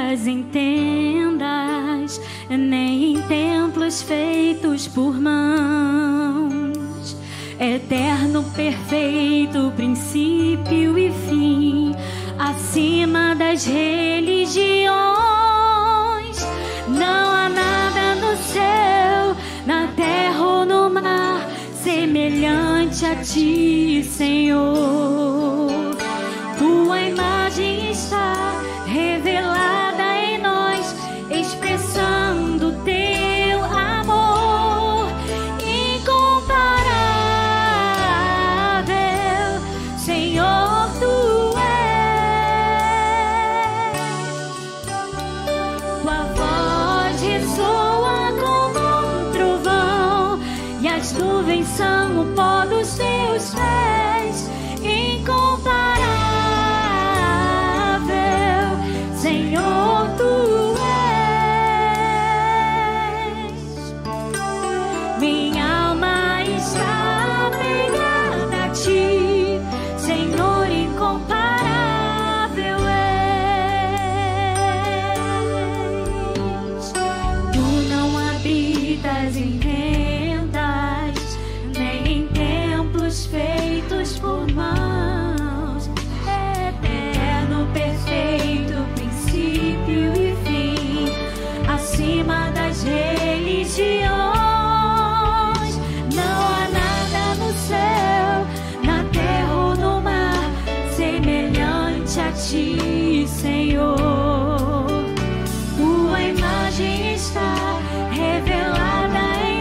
habitas em tendas, nem em templos feitos por mãos. Eterno, perfeito, princípio e fim, acima das religiões. Não há nada no céu, na terra ou no mar, semelhante a ti, Senhor. Tua imagem está revelada em nós, expressando teu amor incomparável. Senhor, tu és. Tua voz ressoa como um trovão, e as nuvens são o pó dos teus pés. Incomparável, Senhor, tu és. Minha alma está apegada a ti, Senhor, incomparável és. Tu não habitas em tendas, nem em templos feitos por mãos. Eterno, perfeito, princípio e fim, acima das religiões. Não há nada no céu, na terra ou no mar, semelhante a ti, Senhor. Tua imagem está revelada em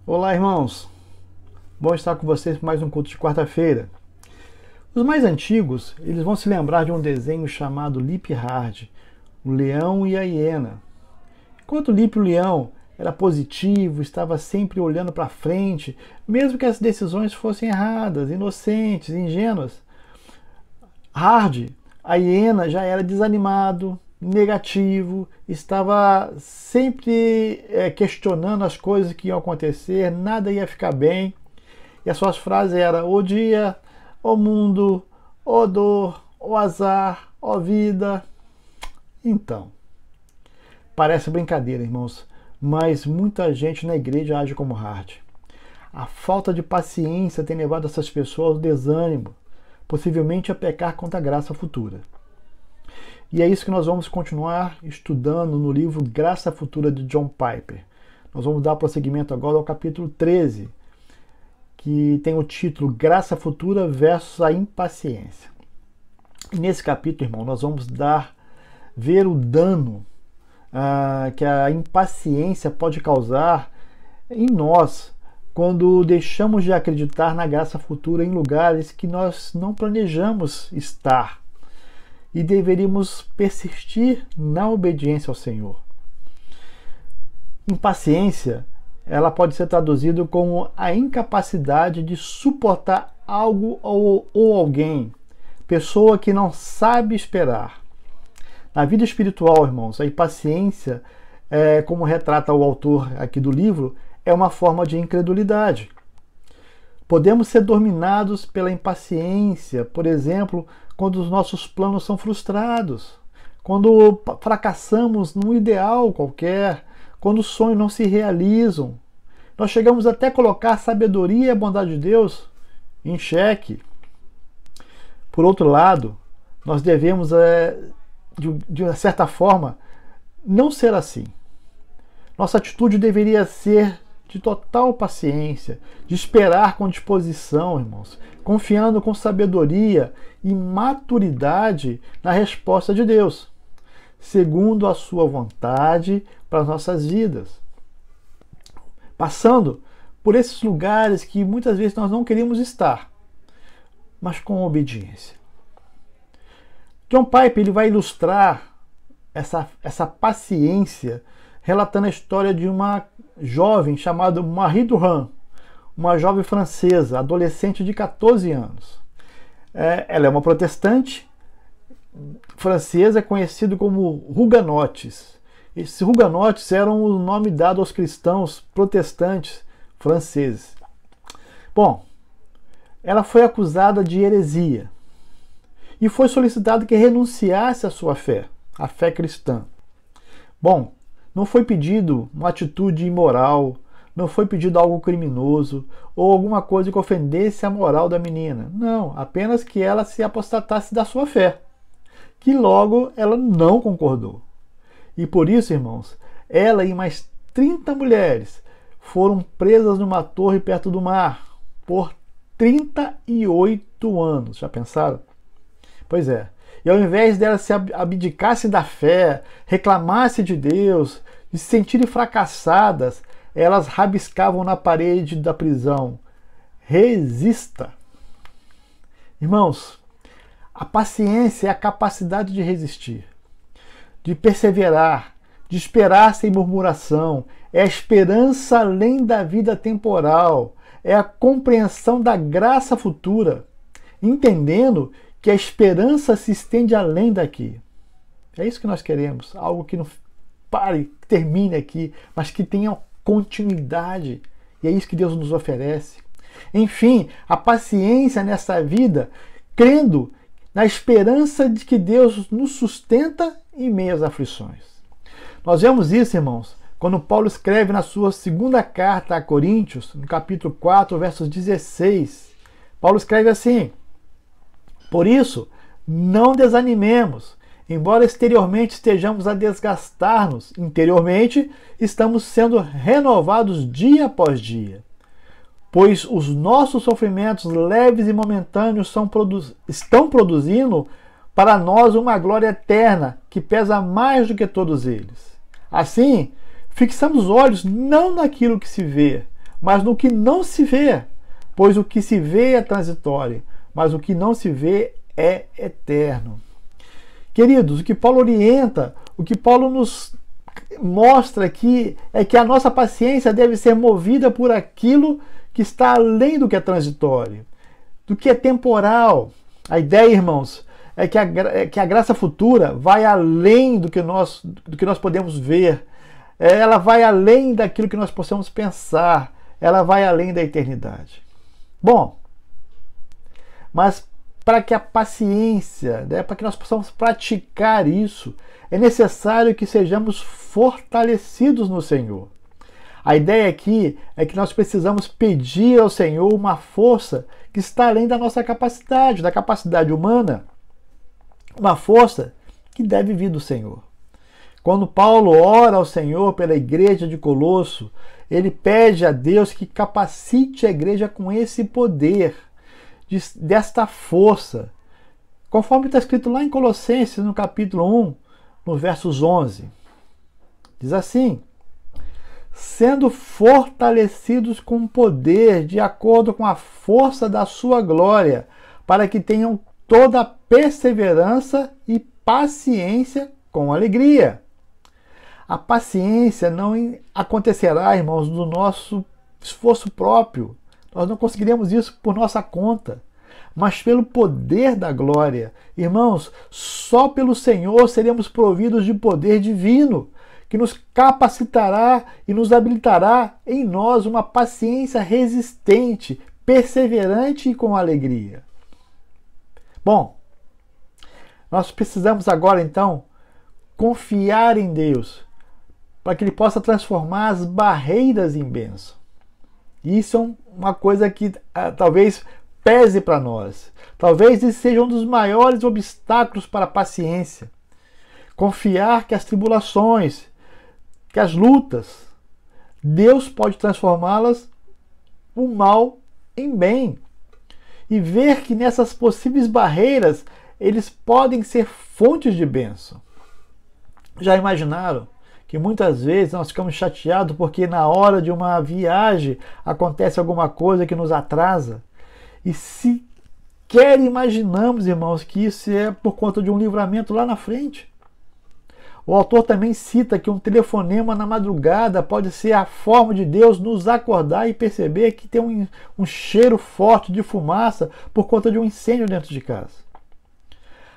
Olá, irmãos. Bom estar com vocês para mais um culto de quarta-feira. Os mais antigos, eles vão se lembrar de um desenho chamado Lip Hard, o leão e a hiena. Enquanto Lip, o leão, era positivo, estava sempre olhando para frente, mesmo que as decisões fossem erradas, inocentes, ingênuas. Hard, a hiena, já era desanimado, negativo, estava sempre questionando as coisas que iam acontecer, nada ia ficar bem. E as suas frases eram: ó dia, ó mundo, ó dor, ó azar, ó vida. Então, parece brincadeira, irmãos, mas muita gente na igreja age como Hard. A falta de paciência tem levado essas pessoas ao desânimo, possivelmente a pecar contra a graça futura. E é isso que nós vamos continuar estudando no livro Graça Futura de John Piper. Nós vamos dar prosseguimento agora ao capítulo 13, que tem o título Graça Futura versus a Impaciência. E nesse capítulo, irmão, nós vamos ver o dano que a impaciência pode causar em nós quando deixamos de acreditar na graça futura em lugares que nós não planejamos estar. E deveríamos persistir na obediência ao Senhor. Impaciência, ela pode ser traduzida como a incapacidade de suportar algo ou alguém, pessoa que não sabe esperar. Na vida espiritual, irmãos, a impaciência, como retrata o autor aqui do livro, é uma forma de incredulidade. Podemos ser dominados pela impaciência, por exemplo, quando os nossos planos são frustrados, quando fracassamos num ideal qualquer, quando os sonhos não se realizam. Nós chegamos até a colocar a sabedoria e a bondade de Deus em xeque. Por outro lado, nós devemos, de uma certa forma, não ser assim. Nossa atitude deveria ser de total paciência, de esperar com disposição, irmãos, confiando com sabedoria e maturidade na resposta de Deus, segundo a sua vontade para as nossas vidas. Passando por esses lugares que muitas vezes nós não queríamos estar, mas com obediência. John Piper ele vai ilustrar essa paciência relatando a história de uma jovem chamada Marie Durand, uma jovem francesa, adolescente de 14 anos. Ela é uma protestante francesa, conhecida como Huguenotes. Esses Huguenotes eram o nome dado aos cristãos protestantes franceses. Bom, ela foi acusada de heresia e foi solicitado que renunciasse à sua fé, a fé cristã. Bom, não foi pedido uma atitude imoral, não foi pedido algo criminoso ou alguma coisa que ofendesse a moral da menina. Não, apenas que ela se apostatasse da sua fé, que logo ela não concordou. E por isso, irmãos, ela e mais 30 mulheres foram presas numa torre perto do mar por 38 anos. Já pensaram? Pois é. E ao invés delas se abdicassem da fé, reclamassem de Deus, de se sentirem fracassadas, elas rabiscavam na parede da prisão: resista. Irmãos, a paciência é a capacidade de resistir, de perseverar, de esperar sem murmuração, é a esperança além da vida temporal, é a compreensão da graça futura, entendendo que a esperança se estende além daqui. É isso que nós queremos, algo que não pare, que termine aqui, mas que tenha continuidade. E é isso que Deus nos oferece. Enfim, a paciência nessa vida, crendo na esperança de que Deus nos sustenta em meio às aflições. Nós vemos isso, irmãos, quando Paulo escreve na sua segunda carta a Coríntios, no capítulo 4, versos 16. Paulo escreve assim: por isso, não desanimemos. Embora exteriormente estejamos a desgastar-nos, interiormente estamos sendo renovados dia após dia. Pois os nossos sofrimentos leves e momentâneos estão produzindo para nós uma glória eterna que pesa mais do que todos eles. Assim, fixamos os olhos não naquilo que se vê, mas no que não se vê, pois o que se vê é transitório, mas o que não se vê é eterno. Queridos, o que Paulo orienta, o que Paulo nos mostra aqui é que a nossa paciência deve ser movida por aquilo que está além do que é transitório, do que é temporal. A ideia, irmãos, é que a graça futura vai além do que nós podemos ver. Ela vai além daquilo que nós possamos pensar. Ela vai além da eternidade. Bom, mas para que a paciência, para que nós possamos praticar isso, é necessário que sejamos fortalecidos no Senhor. A ideia aqui é que nós precisamos pedir ao Senhor uma força que está além da nossa capacidade, da capacidade humana. Uma força que deve vir do Senhor. Quando Paulo ora ao Senhor pela igreja de Colosso, ele pede a Deus que capacite a igreja com esse poder, desta força. Conforme está escrito lá em Colossenses, no capítulo 1, no versos 11. Diz assim: sendo fortalecidos com poder, de acordo com a força da sua glória, para que tenham toda a perseverança e paciência com alegria. A paciência não acontecerá, irmãos, do nosso esforço próprio. Nós não conseguiremos isso por nossa conta, mas pelo poder da glória. Irmãos, só pelo Senhor seremos providos de poder divino, que nos capacitará e nos habilitará em nós uma paciência resistente, perseverante e com alegria. Bom, nós precisamos agora então confiar em Deus para que Ele possa transformar as barreiras em bênção. Isso é uma coisa que talvez pese para nós. Talvez isso seja um dos maiores obstáculos para a paciência. Confiar que as tribulações, que as lutas, Deus pode transformá-las o mal em bem. E ver que nessas possíveis barreiras eles podem ser fontes de bênção. Já imaginaram que muitas vezes nós ficamos chateados porque na hora de uma viagem acontece alguma coisa que nos atrasa? E sequer imaginamos, irmãos, que isso é por conta de um livramento lá na frente. O autor também cita que um telefonema na madrugada pode ser a forma de Deus nos acordar e perceber que tem um cheiro forte de fumaça por conta de um incêndio dentro de casa.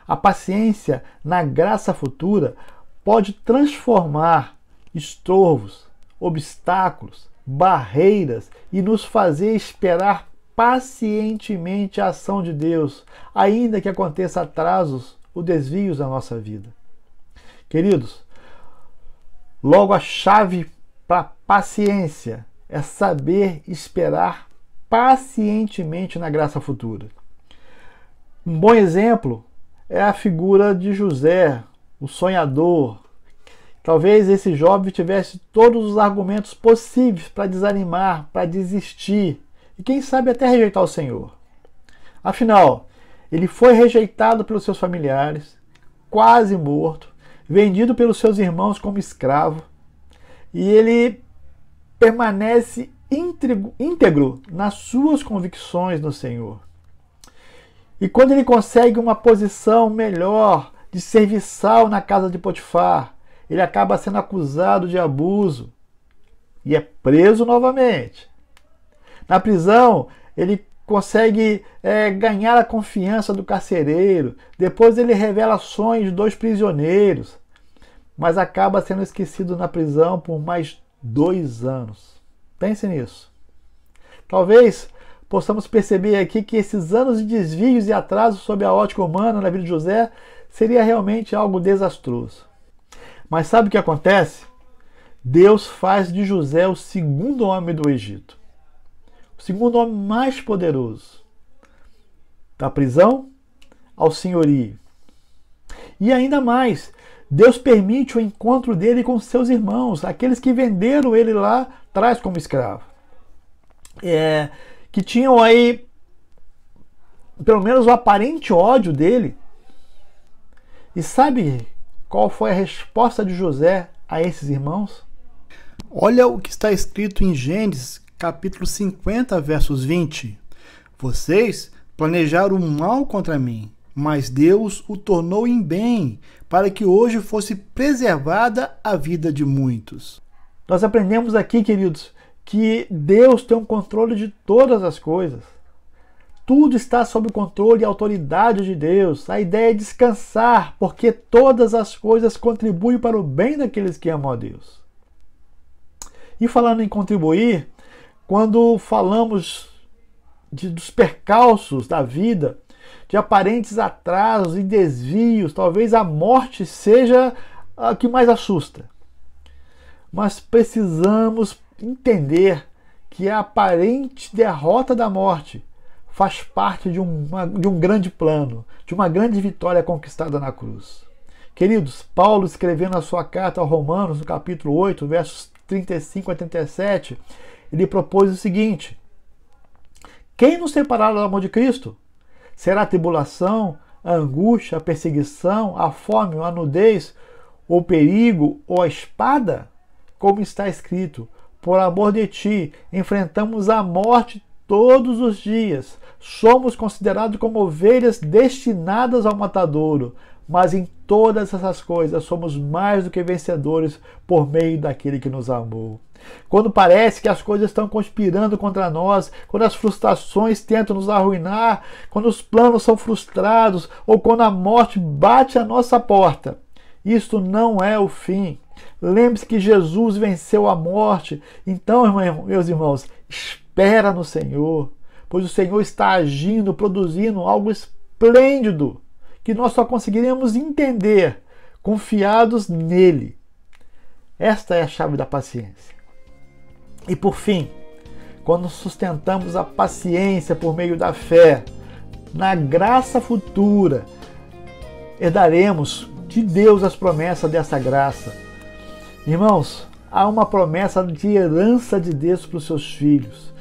A paciência na graça futura pode transformar estorvos, obstáculos, barreiras e nos fazer esperar pacientemente a ação de Deus, ainda que aconteça atrasos ou desvios na nossa vida. Queridos, logo a chave para a paciência é saber esperar pacientemente na graça futura. Um bom exemplo é a figura de José, o sonhador. Talvez esse jovem tivesse todos os argumentos possíveis para desanimar, para desistir e quem sabe até rejeitar o Senhor. Afinal, ele foi rejeitado pelos seus familiares, quase morto, vendido pelos seus irmãos como escravo, e ele permanece íntegro nas suas convicções no Senhor. E quando ele consegue uma posição melhor de serviçal na casa de Potifar, ele acaba sendo acusado de abuso e é preso novamente. Na prisão, ele consegue ganhar a confiança do carcereiro. Depois ele revela sonhos de 2 prisioneiros, mas acaba sendo esquecido na prisão por mais 2 anos. Pense nisso. Talvez possamos perceber aqui que esses anos de desvios e atrasos sob a ótica humana na vida de José seria realmente algo desastroso. Mas sabe o que acontece? Deus faz de José o segundo homem do Egito. O segundo homem mais poderoso. Da prisão ao senhorio. E ainda mais, Deus permite o encontro dele com seus irmãos, aqueles que venderam ele lá atrás como escravo. Que tinham aí, pelo menos, o aparente ódio dele. E sabe qual foi a resposta de José a esses irmãos? Olha o que está escrito em Gênesis, capítulo 50, versos 20. Vocês planejaram o mal contra mim, mas Deus o tornou em bem, para que hoje fosse preservada a vida de muitos. Nós aprendemos aqui, queridos, que Deus tem um controle de todas as coisas. Tudo está sob o controle e autoridade de Deus. A ideia é descansar, porque todas as coisas contribuem para o bem daqueles que amam a Deus. E falando em contribuir, quando falamos dos percalços da vida, de aparentes atrasos e desvios, talvez a morte seja a que mais assusta. Mas precisamos entender que a aparente derrota da morte faz parte de um grande plano, de uma grande vitória conquistada na cruz. Queridos, Paulo, escrevendo a sua carta aos Romanos, no capítulo 8, versos 35 a 37, ele propôs o seguinte: quem nos separará do amor de Cristo? Será a tribulação, a angústia, a perseguição, a fome, a nudez, o perigo ou a espada? Como está escrito, por amor de ti, enfrentamos a morte todos os dias. Somos considerados como ovelhas destinadas ao matadouro, mas em todas essas coisas somos mais do que vencedores por meio daquele que nos amou. Quando parece que as coisas estão conspirando contra nós, quando as frustrações tentam nos arruinar, quando os planos são frustrados ou quando a morte bate à nossa porta, isto não é o fim. Lembre-se que Jesus venceu a morte. Então, meus irmãos, espera no Senhor, pois o Senhor está agindo, produzindo algo esplêndido, que nós só conseguiremos entender confiados nele. Esta é a chave da paciência. E por fim, quando sustentamos a paciência por meio da fé, na graça futura, herdaremos de Deus as promessas dessa graça. Irmãos, há uma promessa de herança de Deus para os seus filhos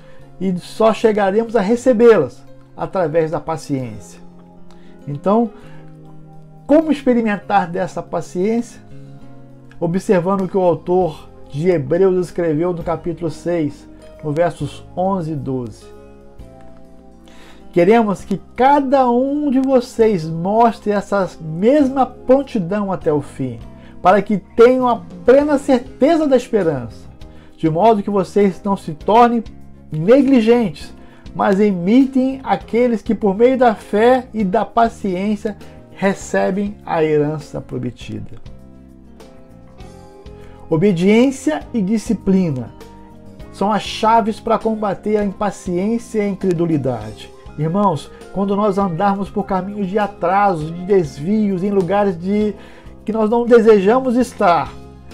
e só chegaremos a recebê-las através da paciência. Então, como experimentar dessa paciência? Observando o que o autor de Hebreus escreveu no capítulo 6, no versos 11 e 12. Queremos que cada um de vocês mostre essa mesma prontidão até o fim, para que tenham a plena certeza da esperança, de modo que vocês não se tornem negligentes, mas imitem aqueles que por meio da fé e da paciência recebem a herança prometida. Obediência e disciplina são as chaves para combater a impaciência e a incredulidade. Irmãos, quando nós andarmos por caminhos de atrasos, de desvios, em lugares que nós não desejamos estar,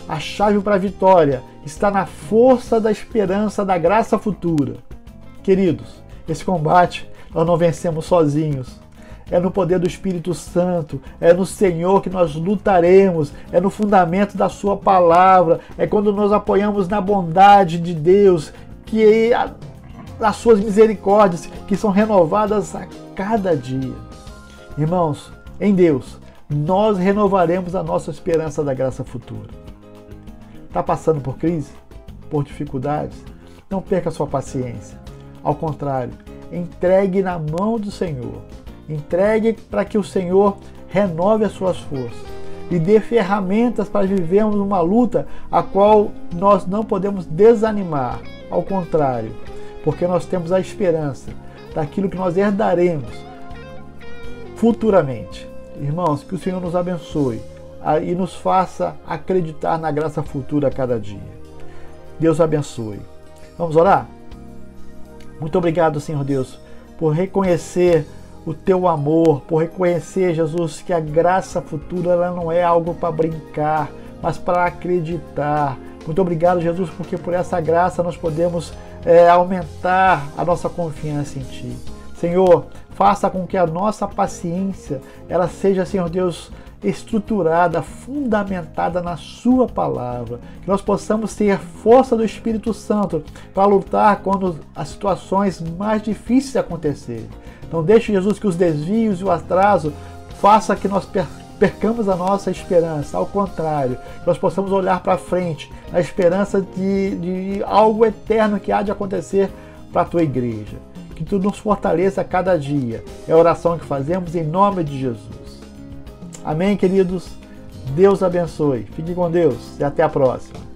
a chave para a vitória está na força da esperança da graça futura. Queridos, esse combate nós não vencemos sozinhos. É no poder do Espírito Santo, é no Senhor que nós lutaremos, é no fundamento da sua palavra, é quando nos apoiamos na bondade de Deus, que as suas misericórdias que são renovadas a cada dia. Irmãos, em Deus, nós renovaremos a nossa esperança da graça futura. Está passando por crise? Por dificuldades? Não perca a sua paciência. Ao contrário, entregue na mão do Senhor. Entregue para que o Senhor renove as suas forças e dê ferramentas para vivermos uma luta a qual nós não podemos desanimar. Ao contrário, porque nós temos a esperança daquilo que nós herdaremos futuramente. Irmãos, que o Senhor nos abençoe e nos faça acreditar na graça futura a cada dia. Deus abençoe. Vamos orar? Muito obrigado, Senhor Deus, por reconhecer o teu amor, por reconhecer, Jesus, que a graça futura ela não é algo para brincar, mas para acreditar. Muito obrigado, Jesus, porque por essa graça nós podemos aumentar a nossa confiança em Ti. Senhor, faça com que a nossa paciência ela seja, Senhor Deus, estruturada, fundamentada na Sua palavra. Que nós possamos ter força do Espírito Santo para lutar quando as situações mais difíceis acontecerem. Não deixe, Jesus, que os desvios e o atraso façam que nós percamos a nossa esperança, ao contrário, que nós possamos olhar para frente, na esperança de algo eterno que há de acontecer para a tua igreja. Que tu nos fortaleça a cada dia. É a oração que fazemos em nome de Jesus. Amém, queridos? Deus abençoe. Fique com Deus e até a próxima.